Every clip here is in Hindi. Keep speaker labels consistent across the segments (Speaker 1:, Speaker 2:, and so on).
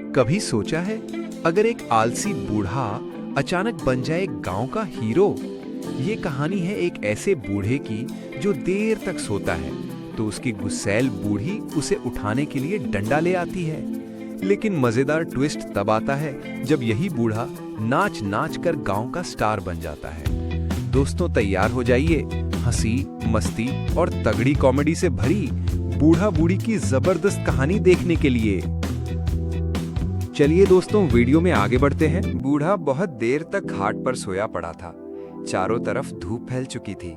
Speaker 1: कभी सोचा है अगर एक आलसी बूढ़ा अचानक बन जाए गांव का हीरो। ये कहानी है एक ऐसे बूढ़े की जो देर तक सोता है तो उसकी गुस्सैल बूढ़ी उसे उठाने के लिए डंडा ले आती है। लेकिन मजेदार ट्विस्ट तब आता है जब यही बूढ़ा नाच नाच कर गांव का स्टार बन जाता है। दोस्तों तैयार हो जाइए, हंसी मस्ती और तगड़ी कॉमेडी से भरी बूढ़ा बूढ़ी की जबरदस्त कहानी देखने के लिए। चलिए दोस्तों वीडियो में आगे बढ़ते हैं। बूढ़ा बहुत देर तक घाट पर सोया पड़ा था। चारों तरफ धूप फैल चुकी थी।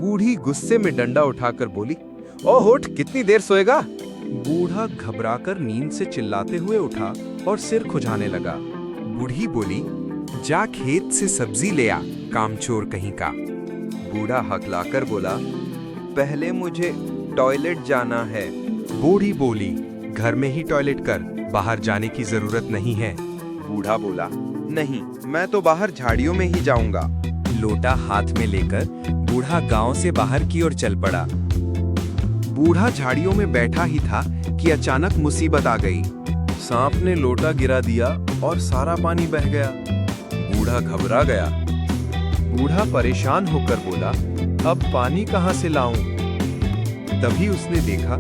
Speaker 1: बूढ़ी गुस्से में डंडा उठाकर बोली, ओ होठ, कितनी देर सोएगा? बूढ़ा घबराकर नींद से चिल्लाते हुए उठा और सिर खुजाने लगा। बूढ़ी बोली, जा खेत से सब्जी ले आ, कामचोर कहीं का। बूढ़ा हकलाकर बोला, पहले मुझे टॉयलेट जाना है। बूढ़ी बोली, घर में ही टॉयलेट कर, बाहर जाने की जरूरत नहीं है। बूढ़ा बोला, नहीं, मैं तो बाहर झाड़ियों में ही जाऊंगा। लोटा हाथ में लेकर बूढ़ा गांव से बाहर की ओर चल पड़ा। बूढ़ा झाड़ियों में बैठा ही था कि अचानक मुसीबत आ गई। सांप ने लोटा गिरा दिया और सारा पानी बह गया। बूढ़ा घबरा गया। बूढ़ा परेशान होकर बोला, अब पानी कहां से लाऊं? तभी उसने देखा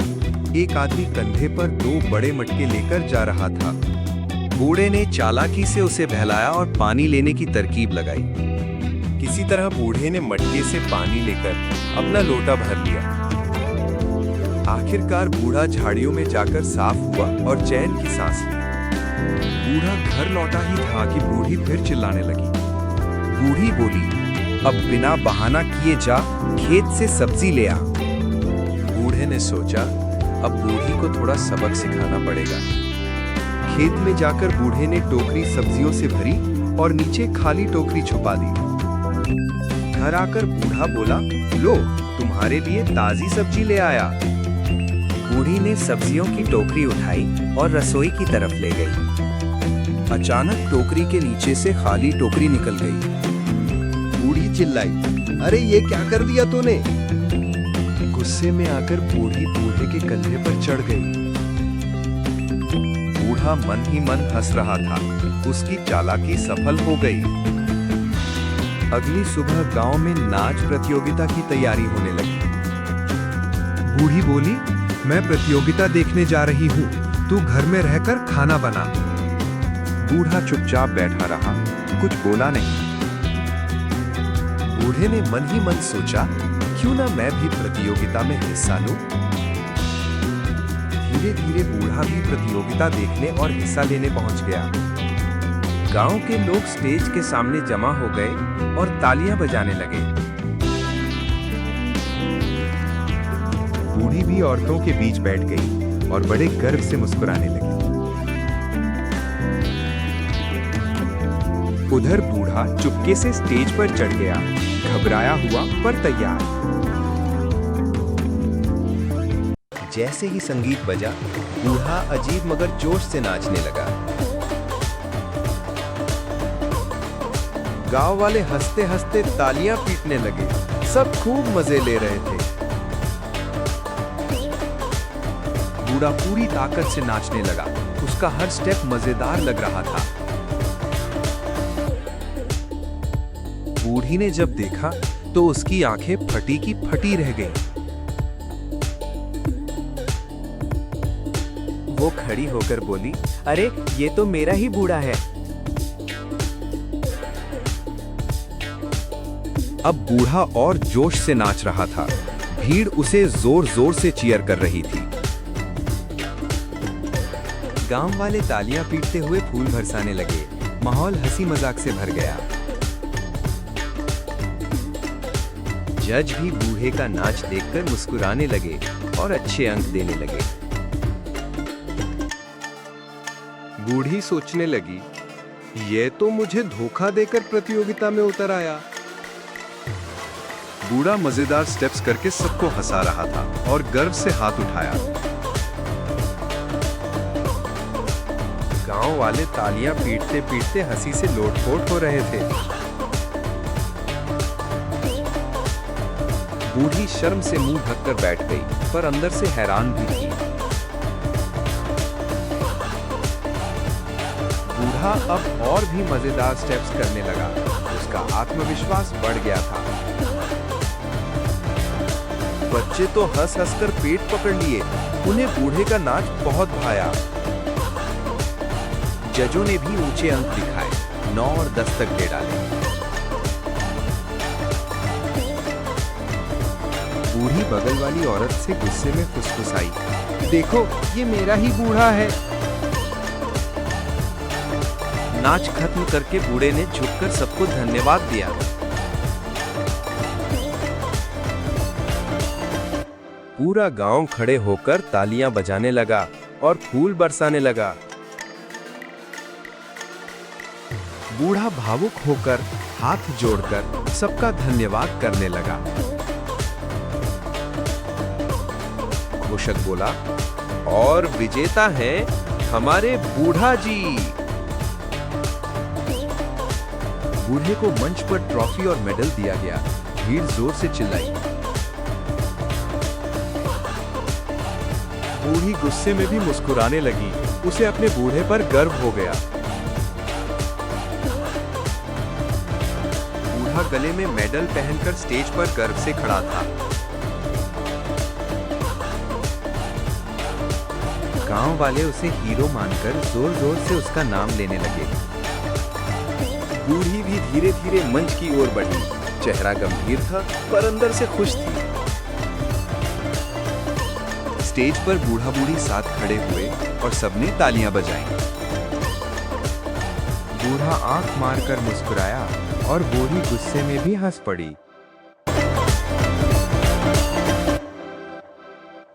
Speaker 1: एक आदमी कंधे पर 2 बड़े मटके लेकर जा रहा था। बूढ़े ने चालाकी से उसे बहलाया और पानी लेने की तरकीब लगाई। किसी तरह बूढ़े ने मटके से पानी लेकर अपना लोटा भर लिया। आखिरकार बूढ़ा झाड़ियों में जाकर साफ हुआ और चैन की सांस ली। बूढ़ा घर लौटा ही था कि बूढ़ी फिर चिल्लाने लगी। बूढ़ी बोली, अब बिना बहाना किए जा खेत से सब्जी ले आ। बूढ़े ने सोचा, अब बूढ़ी को थोड़ा सबक सिखाना पड़ेगा। खेत में जाकर बूढ़े ने टोकरी सब्जियों से भरी और नीचे खाली टोकरी छुपा दी। घर आकर बूढ़ा बोला, लो, तुम्हारे लिए ताजी सब्जी ले आया। बूढ़ी ने सब्जियों की टोकरी उठाई और रसोई की तरफ ले गई। अचानक टोकरी के नीचे से खाली टोकरी निकल गई। बूढ़ी चिल्लाई, अरे ये क्या कर दिया तूने? गुस्से में आकर बूढ़ी बूढ़े के कंधे पर चढ़ गई। बूढ़ा मन ही मन हंस रहा था। उसकी चालाकी सफल हो गई। अगली सुबह गांव में नाच प्रतियोगिता की तैयारी होने लगी। बूढ़ी बोली, मैं प्रतियोगिता देखने जा रही हूँ, तू घर में रहकर खाना बना। बूढ़ा चुपचाप बैठा रहा, कुछ बोला नहीं। बूढ़े ने मन ही मन सोचा, क्यों ना मैं भी प्रतियोगिता में हिस्सा लूं। धीरे धीरे बूढ़ा भी प्रतियोगिता देखने और हिस्सा लेने पहुंच गया। गांव के लोग स्टेज के सामने जमा हो गए और तालियां बजाने लगे। बूढ़ी भी औरतों के बीच बैठ गई और बड़े गर्व से मुस्कुराने लगी। उधर बूढ़ा चुपके से स्टेज पर चढ़ गया, घबराया हुआ पर तैयार। जैसे ही संगीत बजा, बूढ़ा अजीब मगर जोश से नाचने लगा। गांव वाले हंसते हंसते तालियां पीटने लगे। सब खूब मजे ले रहे थे। बूढ़ा पूरी ताकत से नाचने लगा। उसका हर स्टेप मजेदार लग रहा था। बूढ़ी ने जब देखा तो उसकी आंखें फटी की फटी रह गईं। वो खड़ी होकर बोली, अरे ये तो मेरा ही बूढ़ा है। अब बूढ़ा और जोश से नाच रहा था। भीड़ उसे जोर जोर से चीयर कर रही थी। गांव वाले तालियां पीटते हुए फूल बरसाने लगे। माहौल हंसी मजाक से भर गया। जज भी बूढ़े का नाच देखकर मुस्कुराने लगे और अच्छे अंक देने लगे। बूढ़ी सोचने लगी, ये तो मुझे धोखा देकर प्रतियोगिता में उतर आया। बूढ़ा मजेदार स्टेप्स करके सबको हंसा रहा था और गर्व से हाथ उठाया। गांव वाले तालियां पीटते पीटते हंसी से लोटपोट हो रहे थे। बूढ़ी शर्म से मुंह ढककर बैठ गई, पर अंदर से हैरान भी थी। बूढ़ा अब और भी मजेदार स्टेप्स करने लगा। उसका आत्मविश्वास बढ़ गया था। बच्चे तो हंस हंस कर पेट पकड़ लिए। उन्हें बूढ़े का नाच बहुत भाया। जजों ने भी ऊंचे अंक दिखाए, 9 और 10 तक दे डाले। बूढ़ी बगल वाली औरत से गुस्से में फुसफुसाई, देखो ये मेरा ही बूढ़ा है। नाच खत्म करके बूढ़े ने झुककर सबको धन्यवाद दिया। पूरा गांव खड़े होकर तालियां बजाने लगा और फूल बरसाने लगा। बूढ़ा भावुक होकर हाथ जोड़कर सबका धन्यवाद करने लगा। घोषक बोला, और विजेता हैं हमारे बूढ़ा जी। बूढ़े को मंच पर ट्रॉफी और मेडल दिया गया। भीड़ जोर से चिल्लाई। बूढ़ी गुस्से में भी मुस्कुराने लगी। उसे अपने बूढ़े पर गर्व हो गया। बूढ़ा गले में मेडल पहनकर स्टेज पर गर्व से खड़ा था। गांव वाले उसे हीरो मानकर जोर जोर से उसका नाम लेने लगे। बूढ़ी भी धीरे धीरे मंच की ओर बढ़ी। चेहरा गंभीर था पर अंदर से खुश थी। स्टेज पर बूढ़ा बूढ़ी साथ खड़े हुए और सबने तालियां बजाईं। बूढ़ा आंख मारकर मुस्कुराया और बूढ़ी गुस्से में भी हंस पड़ी।